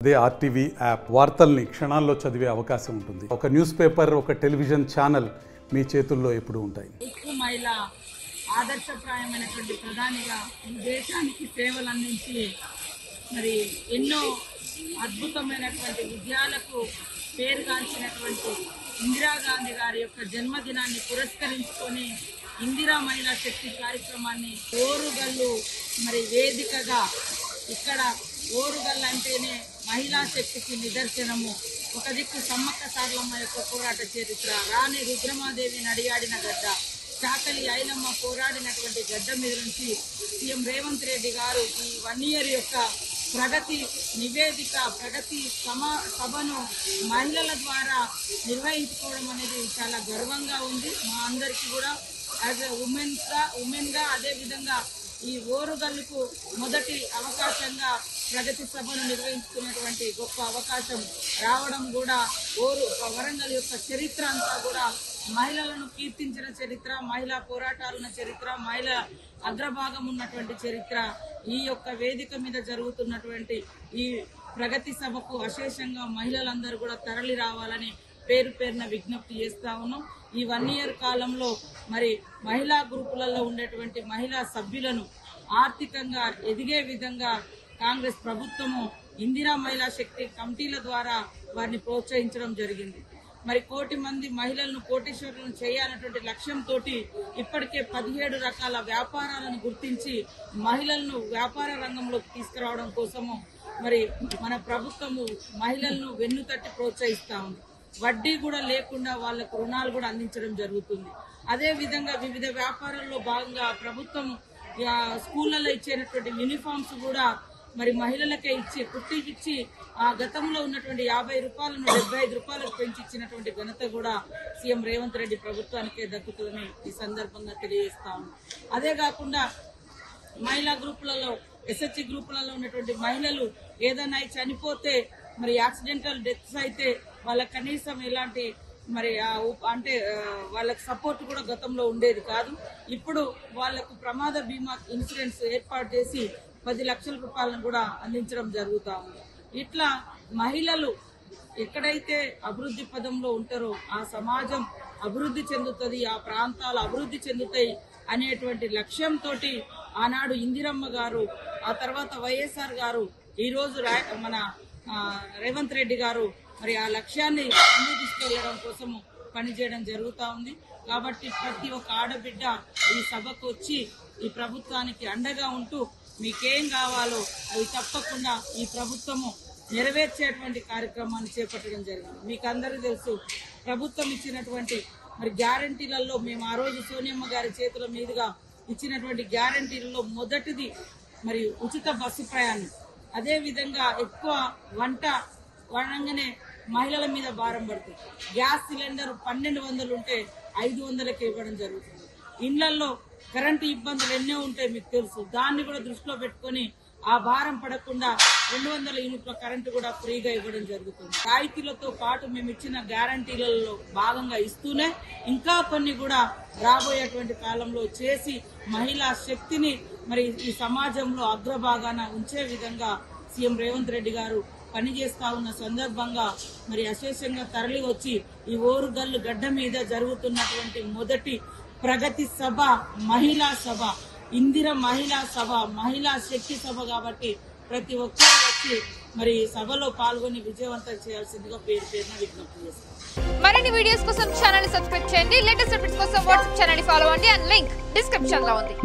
అదే RTV app వార్తల్ని క్షణాల్లో చదివే అవకాశం ఉంటుంది. ఒక న్యూస్ పేపర్, ఒక టెలివిజన్ ఛానల్ మీ చేతుల్లో ఎప్పుడూ ఉంటాయి. మహిళ ఆదర్శప్రాయమైనటువంటి ప్రధానిగా ఈ దేశానికి సేవలు అందించి మరి ఎన్నో అద్భుతమైనటువంటి విజయాలకు పేరుగాంచినటువంటి ఇందిరాగాంధీ గారి యొక్క జన్మదినాన్ని పురస్కరించుకొని ఇందిరా మహిళా శక్తి కార్యక్రమాన్ని ఓరుగల్లు మరి వేదికగా ఇక్కడ ఓరుగల్లు అంటేనే మహిళా శక్తికి నిదర్శనము. ఒక దిక్కు సమ్మక్క సారలమ్మ యొక్క పోరాట చరిత్ర, రాణి రుద్రమాదేవి నడియాడిన గడ్డ, చాకలి ఐలమ్మ పోరాడినటువంటి గడ్డ మీద నుంచి సీఎం రేవంత్ రెడ్డి గారు ఈ 1 year యొక్క ప్రగతి నివేదిక, ప్రగతి సభను మహిళల ద్వారా నిర్వహించుకోవడం అనేది చాలా గర్వంగా ఉంది మా అందరికీ కూడా. యాజ్ ఎ ఉమెన్గా అదేవిధంగా ఈ ఓరుగల్లుకు మొదటి అవకాశంగా ప్రగతి సభను నిర్వహించుకున్నటువంటి గొప్ప అవకాశం రావడం కూడా వరంగల్ యొక్క చరిత్ర అంతా కూడా మహిళలను కీర్తించిన చరిత్ర, మహిళా పోరాటాలున్న చరిత్ర, మహిళ అగ్రభాగం ఉన్నటువంటి చరిత్ర. ఈ యొక్క వేదిక మీద జరుగుతున్నటువంటి ఈ ప్రగతి సభకు అశేషంగా మహిళలందరూ కూడా తరలి రావాలని పేరున విజ్ఞప్తి చేస్తా ఉన్నాం. ఈ 1 year కాలంలో మరి మహిళా గ్రూపులలో ఉండేటువంటి మహిళా సభ్యులను ఆర్థికంగా ఎదిగే విధంగా కాంగ్రెస్ ప్రభుత్వము ఇందిరా మహిళా శక్తి కమిటీల ద్వారా వారిని ప్రోత్సహించడం జరిగింది. మరి 1 కోటి మంది మహిళలను కోటీశ్వరులను చేయాలన్నటువంటి లక్ష్యంతో ఇప్పటికే 17 రకాల వ్యాపారాలను గుర్తించి మహిళలను వ్యాపార రంగంలోకి తీసుకురావడం కోసము మరి మన ప్రభుత్వము మహిళలను వెన్నుతట్టి ప్రోత్సహిస్తా ఉంది. వడ్డీ కూడా లేకుండా వాళ్లకు రుణాలు కూడా అందించడం జరుగుతుంది. అదే విధంగా వివిధ వ్యాపారాల్లో భాగంగా ప్రభుత్వం స్కూళ్లలో ఇచ్చేటటువంటి యూనిఫామ్స్ కూడా మరి మహిళలకే కుట్టించి ఆ గతంలో ఉన్నటువంటి 50 రూపాయలను 75 రూపాయలకు పెంచి ఇచ్చినటువంటి ఘనత కూడా సీఎం రేవంత్ రెడ్డి ప్రభుత్వానికే దక్కుతుందని ఈ సందర్భంగా తెలియజేస్తా ఉన్నాం. అదే కాకుండా మహిళా గ్రూపులలో, ఎస్హెచ్జి గ్రూపులలో ఉన్నటువంటి మహిళలు ఏదైనా చనిపోతే మరి యాక్సిడెంటల్ డెత్స్ అయితే వాళ్ళకి కనీసం ఎలాంటి మరి అంటే వాళ్ళకి సపోర్ట్ కూడా గతంలో ఉండేది కాదు. ఇప్పుడు వాళ్లకు ప్రమాద బీమా ఇన్సూరెన్స్ ఏర్పాటు చేసి 10 లక్షల రూపాయలను కూడా అందించడం జరుగుతూ ఉంది. ఇట్లా మహిళలు ఎక్కడైతే అభివృద్ధి పదంలో ఉంటారో ఆ సమాజం అభివృద్ధి చెందుతుంది, ఆ ప్రాంతాలు అభివృద్ధి చెందుతాయి అనేటువంటి లక్ష్యంతో ఆనాడు ఇందిరమ్మ గారు, ఆ తర్వాత వైఎస్ఆర్ గారు, ఈరోజు మన రేవంత్ రెడ్డి గారు మరి ఆ లక్ష్యాన్ని ముందుకు తీసుకెళ్లడం కోసము పనిచేయడం జరుగుతూ ఉంది. కాబట్టి ప్రతి ఒక్క ఆడబిడ్డ ఈ సభకు వచ్చి ఈ ప్రభుత్వానికి అండగా ఉంటూ మీకేం కావాలో అవి తప్పకుండా ఈ ప్రభుత్వము నెరవేర్చేటువంటి కార్యక్రమాన్ని చేపట్టడం జరిగింది. మీకు అందరూ తెలుసు, ప్రభుత్వం ఇచ్చినటువంటి మరి గ్యారంటీలలో మేము ఆ రోజు సోనియమ్మ గారి చేతుల మీదుగా ఇచ్చినటువంటి గ్యారంటీలలో మొదటిది మరి ఉచిత బస్సు ప్రయాణం. అదే విధంగా ఎక్కువ వంట వండగానే మహిళల మీద భారం పడుతుంది. గ్యాస్ సిలిండర్ 1200 ఉంటే 500కి ఇవ్వడం జరుగుతుంది. ఇళ్లలో కరెంటు ఇబ్బందులు ఎన్నో ఉంటాయి మీకు తెలుసు. దాన్ని కూడా దృష్టిలో పెట్టుకుని ఆ భారం పడకుండా 200 యూనిట్ల కరెంటు కూడా ఫ్రీగా ఇవ్వడం జరుగుతుంది. రాయితీలతో పాటు మేము ఇచ్చిన గ్యారంటీలలో భాగంగా ఇస్తూనే ఇంకా కొన్ని కూడా రాబోయేటువంటి కాలంలో చేసి మహిళా శక్తిని మరి ఈ సమాజంలో అగ్రభాగాన ఉంచే విధంగా సీఎం రేవంత్ రెడ్డి గారు పనిచేస్తా ఉన్న సందర్భంగా మరి అశేషంగా తరలి వచ్చి ఈ ఓరుగల్లు గడ్డ మీద జరుగుతున్నటువంటి మొదటి ప్రగతి సభ మహిళా సభ, ఇందిర మహిళా సభ, మహిళా శక్తి సభ. కాబట్టి ప్రతి ఒక్కరు వచ్చి మరి సభలో పాల్గొని విజయవంతం చేయాల్సిందిగా పేరున విజ్ఞప్తి చేస్తాం. మరిన్ని వీడియోస్ కోసం ఛానల్ ని సబ్స్క్రైబ్ చేయండి. లేటెస్ట్ అప్డేట్స్ కోసం వాట్సాప్ ఛానల్ ని ఫాలో అవ్వండి. అండ్ లింక్ డిస్క్రిప్షన్ లో ఉంది.